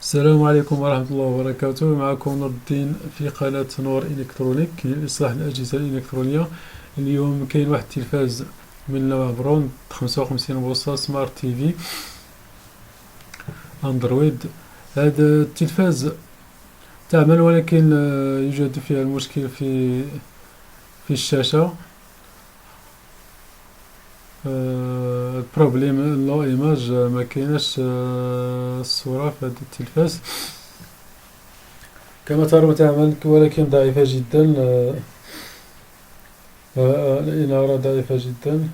السلام عليكم ورحمة الله وبركاته. معكم نور الدين في قناة نور إلكترونيك لإصلاح الأجهزة الإلكترونية. اليوم كاين واحد التلفاز من نوع بروند 55 بوصة سمارت تي في أندرويد. هذا التلفاز تعمل، ولكن يوجد فيها المشكل في الشاشة. البروبليم لو ايماج، ما كايناش الصورة في هذا التلفاز. كما ترون تعمل ولكن ضعيفة جدا. الإنارة ضعيفة جدا،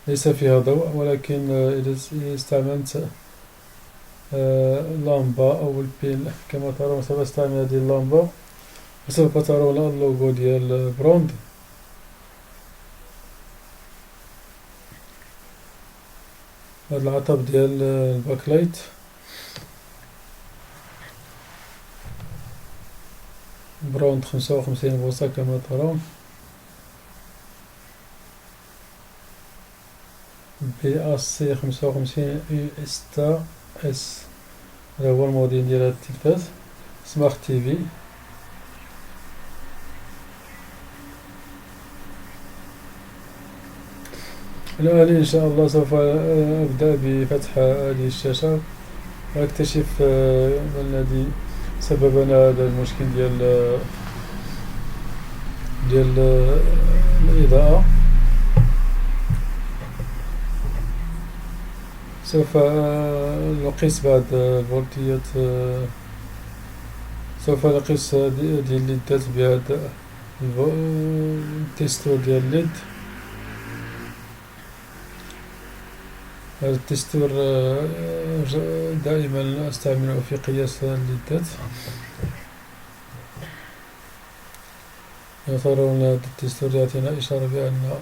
ليس فيها ضوء، ولكن إذا استعملت لامبة أو البيل كما ترون، سوف أستعمل هذه اللامبة وسوف ترون اللوغو ديال بروند. هذا العطب ديال الباكلايت بروند 55 بوصة كما ترون، BAC 55 US. هذا هو الموديل ديال هذا التلفاز سمارت تي في. الآن إن شاء الله سوف أبدأ بفتح هذه الشاشة وأكتشف ما الذي سبب لنا هذا المشكل ديال الإضاءة. سوف نقيس بعض الفولتيات، سوف نقيس هذه الليدات بهذا التيستور ديال الليد. هذا التيستور دائما أستعمله في قياس الليدات. ترون هذا التيستور يعطينا إشارة بأن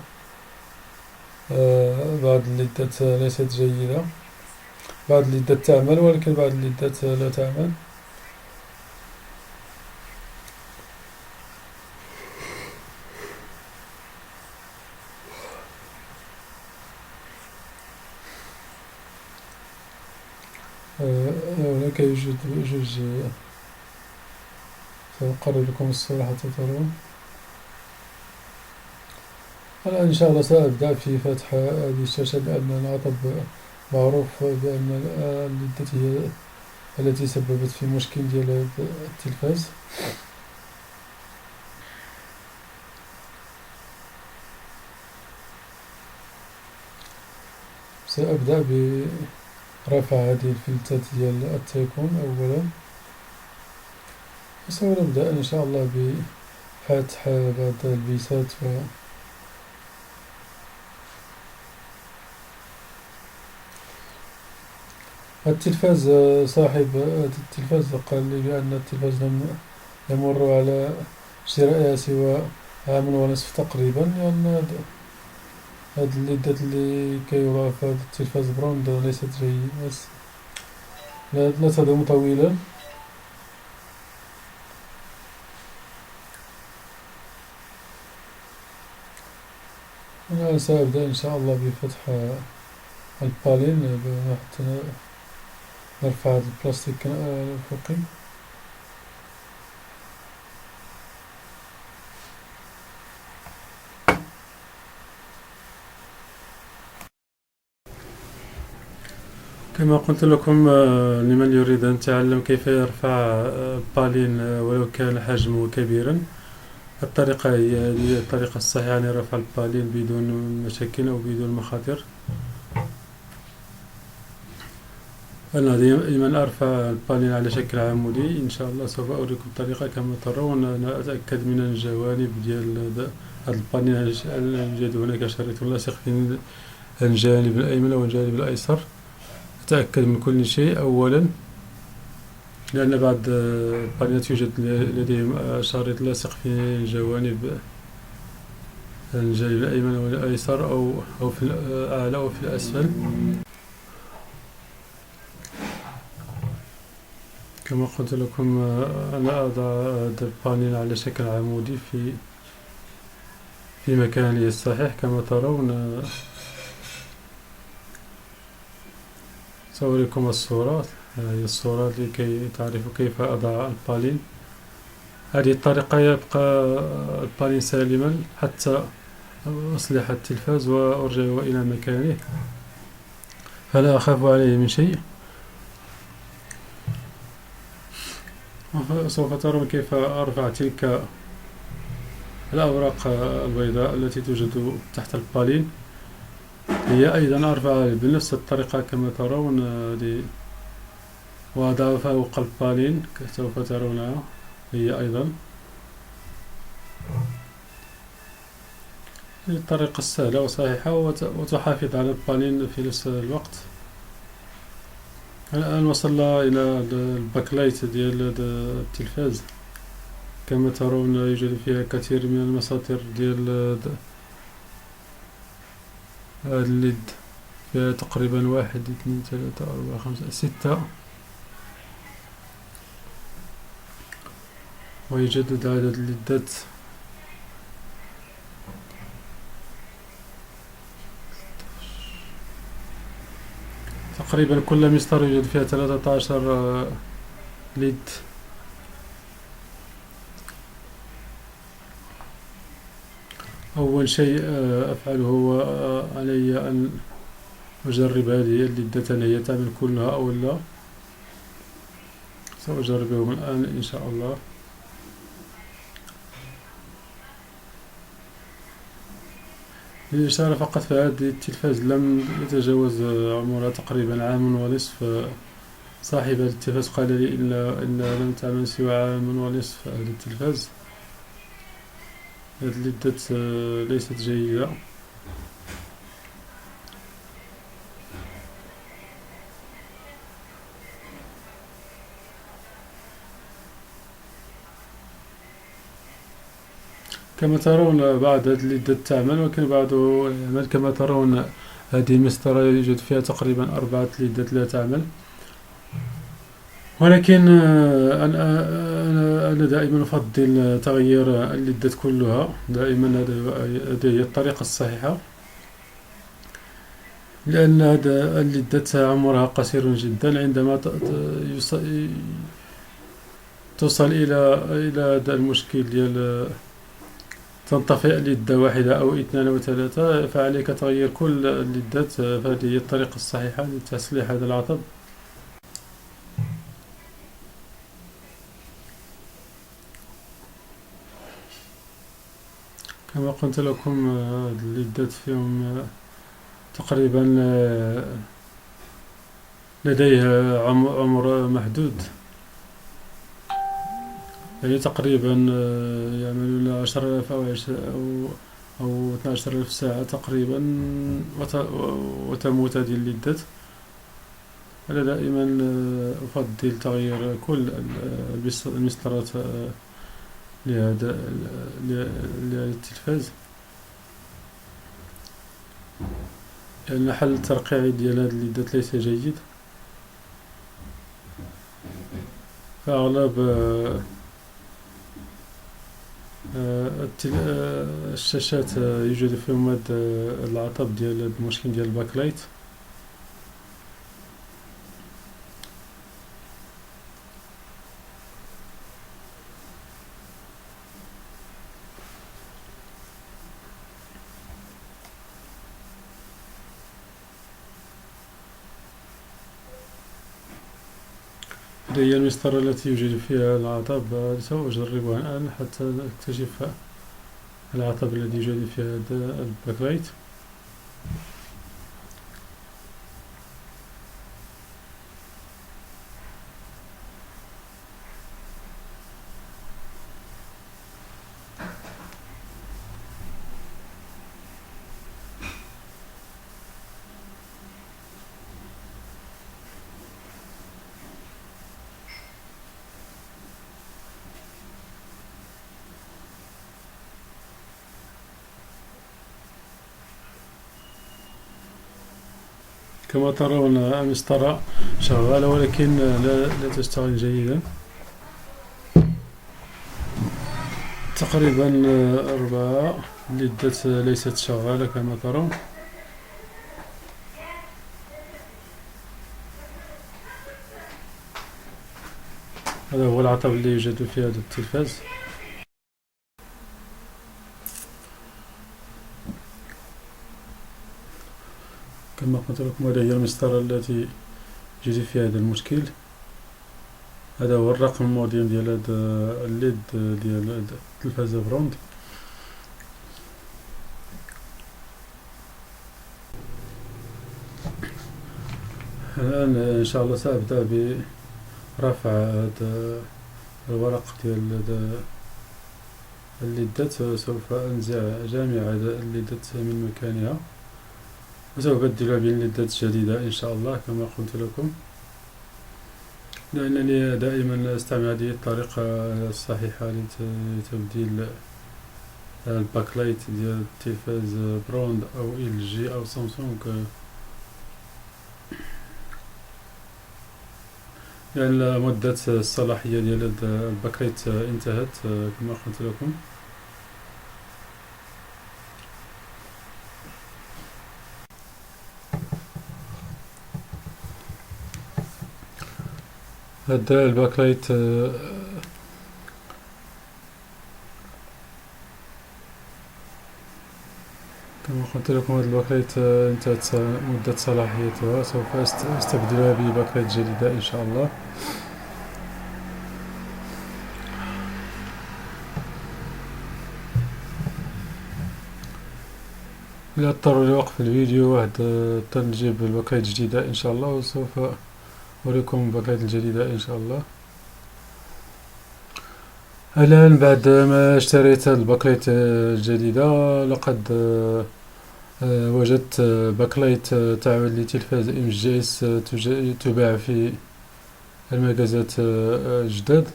بعض الليدات ليست جيدة. بعض الليدات تعمل، ولكن بعض الليدات لا تعمل. هناك يوجد جوج، سأقرب لكم الصورة حتى ترون. الآن إن شاء الله سأبدأ في فتح هذه الشاشة، لأن العطب معروف بأن الليدات هي التي سببت في مشكل ديال هذا التلفاز. سأبدأ برفع هذه الفلتات ديال التيكون أولا، وسوف نبدأ إن شاء الله بفتح بعض البيسات التلفاز. صاحب التلفاز قال لي بأن التلفاز لم يمر على شرائها سوى عام ونصف تقريبا، لأن هاد الليدات اللي كيوضعوا في هاد التلفاز بروند ليست جيدة، لا تدوم طويلا. أنا سأبدأ إن شاء الله بفتح البالين حتى نرفع هذا البلاستيك الفوقي. كما قلت لكم، لمن يريد أن يتعلم كيف يرفع بالين ولو كان حجمه كبيرا، الطريقة هي هذه الطريقة الصحيحة لرفع البالين بدون مشاكل أو بدون مخاطر. أنا دائما أرفع البالين على شكل عمودي. إن شاء الله سوف أوريكم الطريقة. كما ترون أنا أتأكد من الجوانب ديال هذا البالين. يوجد هناك شريط لاصق في الجانب الأيمن والجانب الأيسر. أتأكد من كل شيء أولا، لأن بعض البالينات يوجد لديهم شريط لاصق في الجوانب، الجانب الأيمن والأيسر أو في الأعلى أو في الأسفل. كما قلت لكم، أنا أضع هذا البانيل على شكل عمودي في مكانه الصحيح. كما ترون، سأوريكم الصورة. هي الصورة لكي تعرفوا كيف أضع البالين. هذه الطريقة يبقى البالين سالما حتى أصلح التلفاز وأرجعه إلى مكانه، فلا أخاف عليه من شيء. سوف ترون كيف أرفع تلك الأوراق البيضاء التي توجد تحت البالين، هي أيضا أرفعها بنفس الطريقة كما ترون، وأضع فوق البالين سوف ترونها هي أيضا. هذه الطريقة السهلة وصحيحة وتحافظ على البالين في نفس الوقت. الآن وصلنا إلى الباكلايت ديال التلفاز. كما ترون يوجد فيها كثير من المساطر ديال الليد، فيها تقريبا 1 2 3 4 5 6، ويجدد عدد الليدات. تقريبا كل مسطرة يوجد فيها 13 ليد. أول شيء أفعله هو علي أن أجرب هذه الليدات هل هي تعمل كلها أو لا. سأجربهم الآن إن شاء الله. للإشارة فقط، فهذه التلفاز لم يتجاوز عمرها تقريبا 1.5 عام. صاحب هذا التلفاز قال لي إن لم تعمل سوى 1.5 عام هذا التلفاز. هذه الليدات ليست جيدة. كما ترون بعض هذه الليدات تعمل ولكن بعضه لا يعمل. كما ترون هذه مسطرة يوجد فيها تقريبا 4 ليدات لا تعمل، ولكن أنا دائما أفضل تغيير الليدات كلها دائما. هذه هي الطريقة الصحيحة، لأن هذا الليدات عمرها قصير جدا. عندما توصل إلى هذا المشكل ديال تنطفئ ليدة واحدة أو 2 أو 3، فعليك تغيير كل الليدات. فهذه هي الطريقة الصحيحة لتصليح هذا العطب. كما قلت لكم الليدات فيهم تقريبا لديها عمر محدود، يعني تقريبا يعملون 10,000 أو 12,000 ساعة تقريبا وتموت هذه الليدات. أنا دائما أفضل تغيير كل المسطرات لهذا التلفاز، لأن حل الترقيع ديال هذه الليدات ليس جيد. فأغلب الشاشات يوجد فيهم هذا العطب ديال هذا المشكل ديال الباكلايت. هذه هي المسطرة التي يوجد فيها العطب. سأجربها الآن حتى أكتشف العطب الذي يوجد في هذا الباكلايت. كما ترون المسطرة شغالة ولكن لا تشتغل جيدا. تقريبا 4 ليدات ليست شغالة كما ترون. هذا هو العطب اللي يوجد في هذا التلفاز. كما قلت لكم هذه هي المسطرة التي يوجد فيها هذا المشكل. هذا هو الرقم الموديل ديال هذا الليد ديال هذا التلفاز بروند. الآن إن شاء الله سأبدأ برفع هذا الورق ديال هذا الليدات. سوف أنزع جميع الليدات من مكانها، وسوف أبدلها بالليدات جديدة إن شاء الله كما قلت لكم، لأنني دائما أستعمل هذه الطريقة الصحيحة لتبديل الباكلايت ديال التلفاز بروند أو ال جي أو سامسونج، لأن مدة الصلاحية ديال هذا الباكلايت انتهت كما قلت لكم. هذا الباكلايت كما قلت لكم هذا الباكلايت انتهت مدة صلاحيتها، سوف أستبدلها بباكلايت جديدة إن شاء الله. إذا اضطر لوقف الفيديو واحد نجيب الباكلايت جديدة إن شاء الله، وسوف أوريكم الباكلايت الجديدة إن شاء الله. الآن بعد ما اشتريت الباكلايت الجديدة لقد وجدت باكلايت تعمل لتلفاز ام جي اس تباع في المجازات الجداد،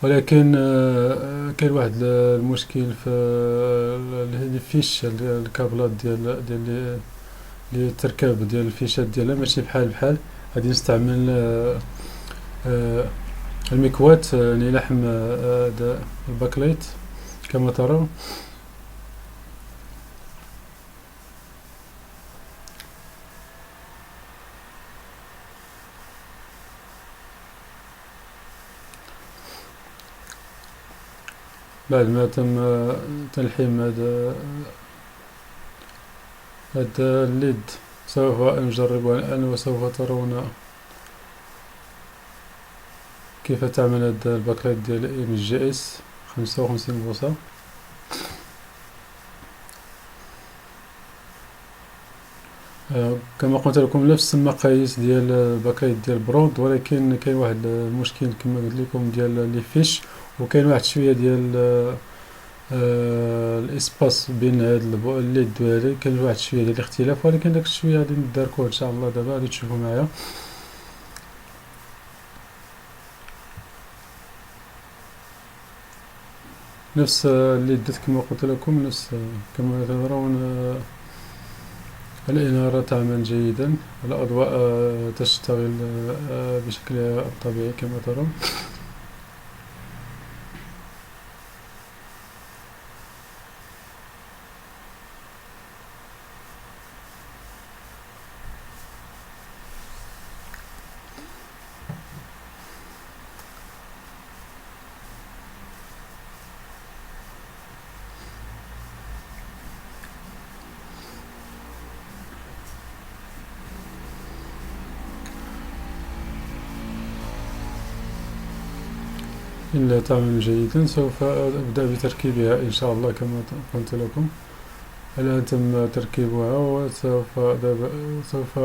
ولكن كاين واحد المشكل في الفيش الكابلات ديال التركاب ديال الفيشات ديالها ماشي بحال. غادي نستعمل المكوات للحم هذا الباكلايت كما ترون. بعد ما تم تلحيم هذا الليد سوف نجربه الآن، وسوف ترون كيف تعمل هذا الباكلايت ديال ام جي اس 55 بوصة. كما قلت لكم نفس المقاييس ديال الباكلايت ديال برود، ولكن كاين واحد المشكل كما قلت لكم ديال لي فيش، وكاين واحد شويه ديال الاسباس بين هاد الليد وهذا، كاين واحد شويه ديال الاختلاف، ولكن داك الشويه غادي نداركوه ان شاء الله. دابا غادي تشوفوا معايا نفس الليدات كما قلت لكم، نفس كما ترون الإنارة تعمل جيدا، الأضواء تشتغل بشكلها الطبيعي كما ترون. إلا تعمل جيدا سوف أبدأ بتركيبها إن شاء الله كما قلت لكم. الآن تم تركيبها، وسوف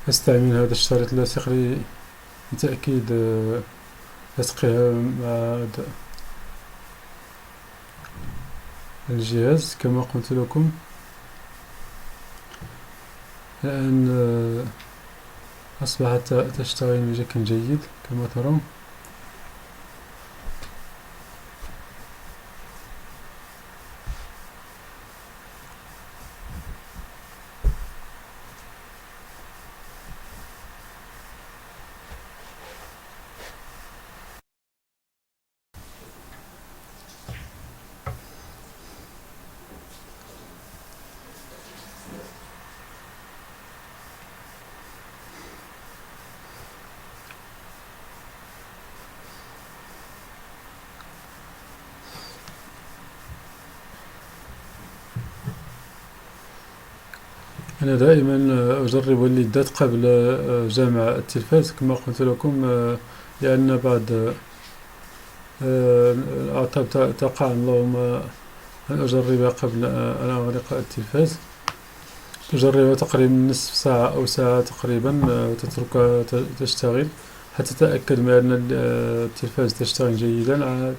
أستعمل هذا الشريط اللاصق لتأكيد لصقها مع الجهاز كما قلت لكم. الآن أصبحت تشتغل بشكل جيد كما ترون. أنا دائما أجرب الليدات قبل جمع التلفاز كما قلت لكم، لأن بعض الأعطال تقع، اللهم أن أجربها قبل أن أغلق التلفاز. تجربها تقريبا نصف ساعة أو ساعة تقريبا، وتتركها تشتغل حتى تتأكد من أن التلفاز تشتغل جيدا.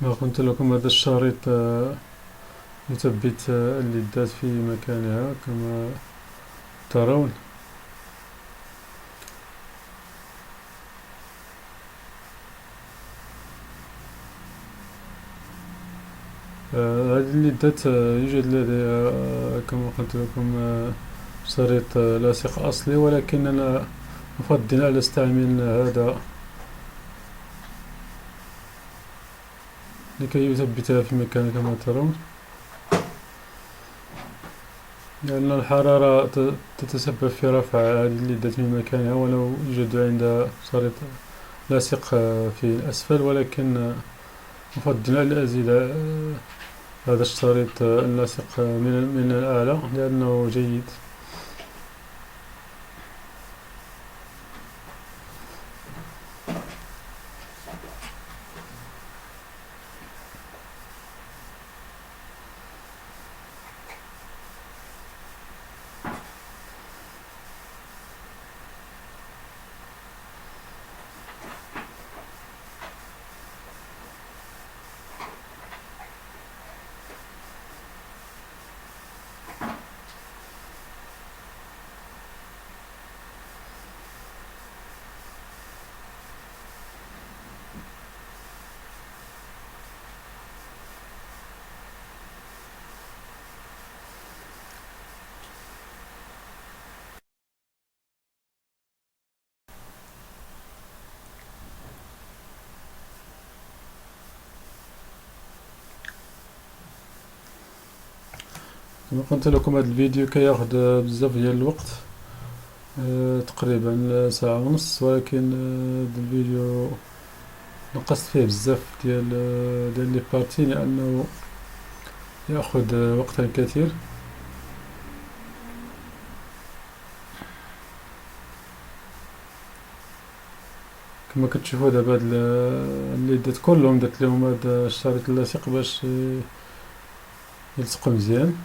ما قلت لكم، هذا الشريط يثبت الليدات في مكانها كما ترون. هذه الليدات يوجد لديها كما قلت لكم شريط لاصق أصلي، ولكن أنا أفضل أن أستعمل هذا لكي يثبتها في مكانها كما ترون، لأن الحرارة تتسبب في رفع هذه الليدات من مكانها، ولو يوجد عندها شريط لاصق في الأسفل، ولكن أفضل أن أزيد هذا الشريط اللاصق من الأعلى لأنه جيد. كما قلت لكم، هذا الفيديو كياخد بزاف ديال الوقت، تقريبا ساعة ونص، ولكن هذا الفيديو نقصت فيه بزاف ديال لي بارتي لأنه يأخذ وقتا كثير. كما كتشوفوا دابا هاد الليدات كلهم درت لهم هذا الشريط اللاصق باش يلصقوا مزيان.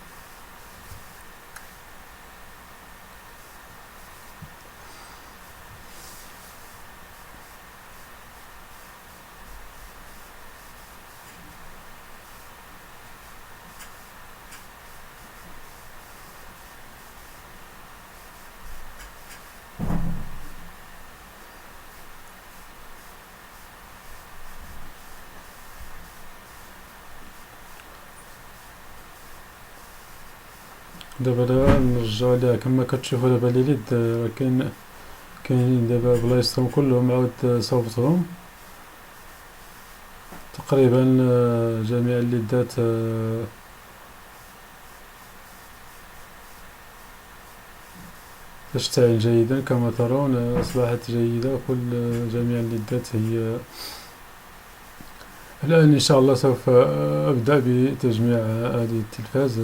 دابا نرجعو ليها. كما كتشوفوا دابا لي ليد كاينين دابا بلايصتهم كلهم عاود صوبتهم تقريبا. جميع الليدات تشتغل جيدا كما ترون، أصبحت جيدة. جميع الليدات هي الآن إن شاء الله سوف أبدأ بتجميع هذه التلفاز.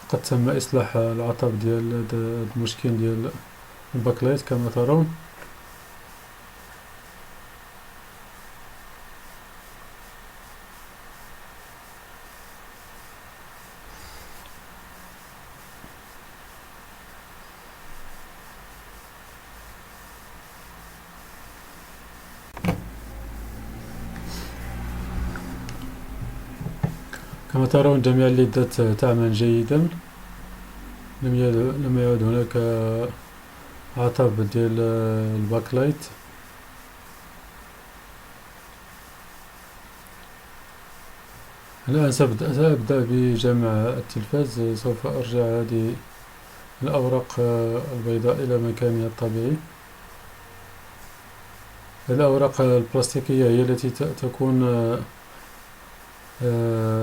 قد تم إصلاح العطب ديال هذا المشكل ديال الباكلايت كما ترون. كما ترون جميع الليدات تعمل جيدا، لم يعد هناك عطب ديال الباكلايت. الآن سأبدأ بجمع التلفاز. سوف أرجع هذه الأوراق البيضاء إلى مكانها الطبيعي. الأوراق البلاستيكية هي التي تكون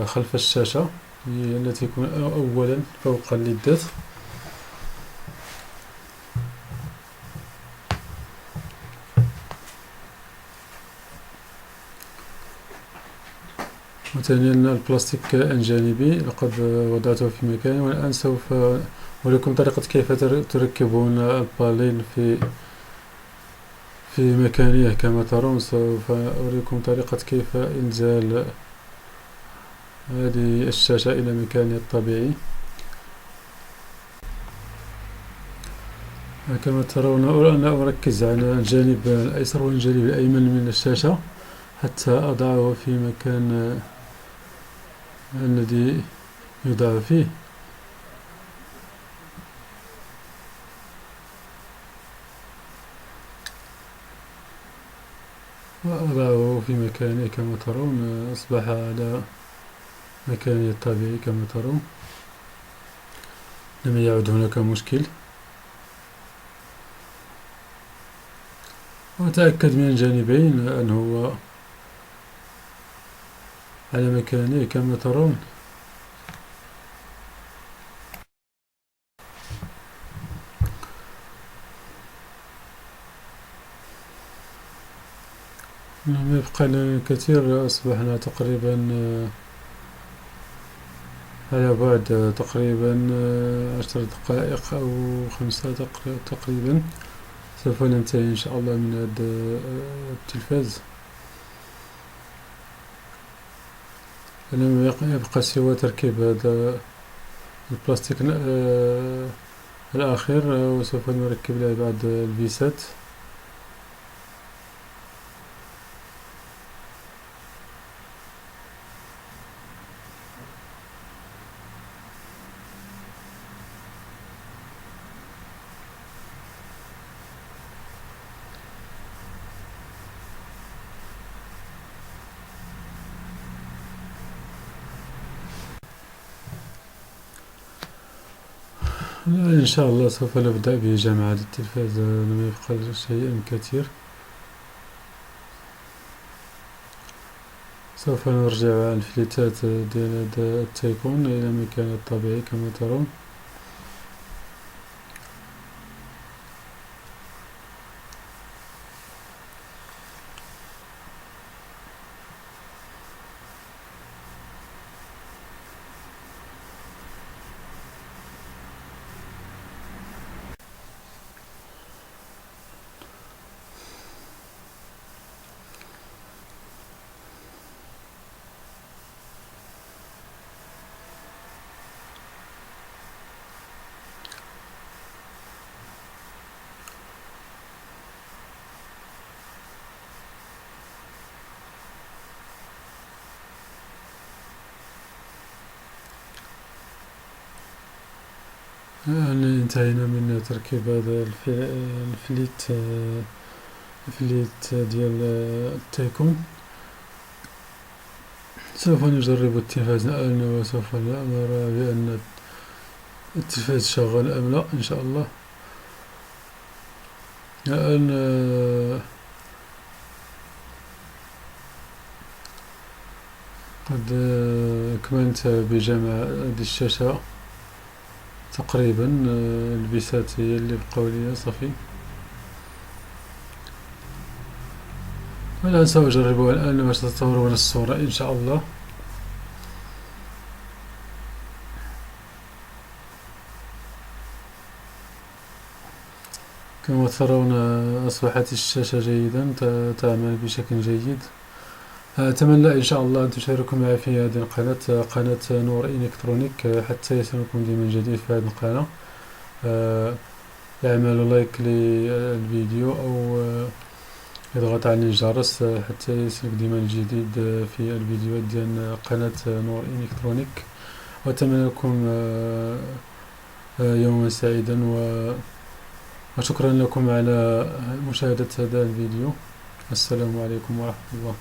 خلف الشاشة، هي التي تكون أولا فوق الليدات. وثانيا البلاستيك الجانبي لقد وضعته في مكانه، والآن سوف أوريكم طريقة كيف تركبون البالين في مكانه. كما ترون سوف أوريكم طريقة كيف إنزال هذه الشاشة إلى مكانها الطبيعي. كما ترون أنا أركز على الجانب الأيسر والجانب الأيمن من الشاشة حتى أضعه في مكان الذي يوضع فيه. وأضعه في مكانه كما ترون، أصبح على مكانه الطبيعي كما ترون، لم يعد هناك مشكل. وتأكد من الجانبين أنه على مكانه كما ترون. لم يبقى لنا كثير، أصبحنا تقريبا على بعد تقريبا 10 دقائق أو 5 دقائق تقريبا. سوف ننتهي إن شاء الله من هذا التلفاز. لم يبقى سوى تركيب هذا البلاستيك الأخير، وسوف نركب له بعض الفيسات. إن شاء الله سوف نبدأ بجمع هذا التلفاز، لم يبقى شيء كثير. سوف نرجع الفليتات ديال هذا التايكون إلى مكانه الطبيعي كما ترون. انتهينا من تركيب هذا الفليت ديال التايكون. سوف نجرب التلفاز الآن وسوف نرى بأن التلفاز شغال أم لا إن شاء الله. الآن قد أكملت بجمع هذه الشاشة تقريبا. الفيسات هي اللي بقاو لي صافي. والآن سأجربها الآن باش تتطورون الصورة إن شاء الله. كما ترون أصبحت الشاشة جيدا تعمل بشكل جيد. أتمنى إن شاء الله أن تشاركوا معي في هذه القناة، قناة نور إلكترونيك، حتى يصلكم ديما جديد في هذه القناة. اعملوا لايك للفيديو أو اضغط على الجرس حتى يصلك ديما الجديد في الفيديوهات ديال قناة نور إلكترونيك. وأتمنى لكم يوما سعيدا، وشكرا لكم على مشاهدة هذا الفيديو. السلام عليكم ورحمة الله.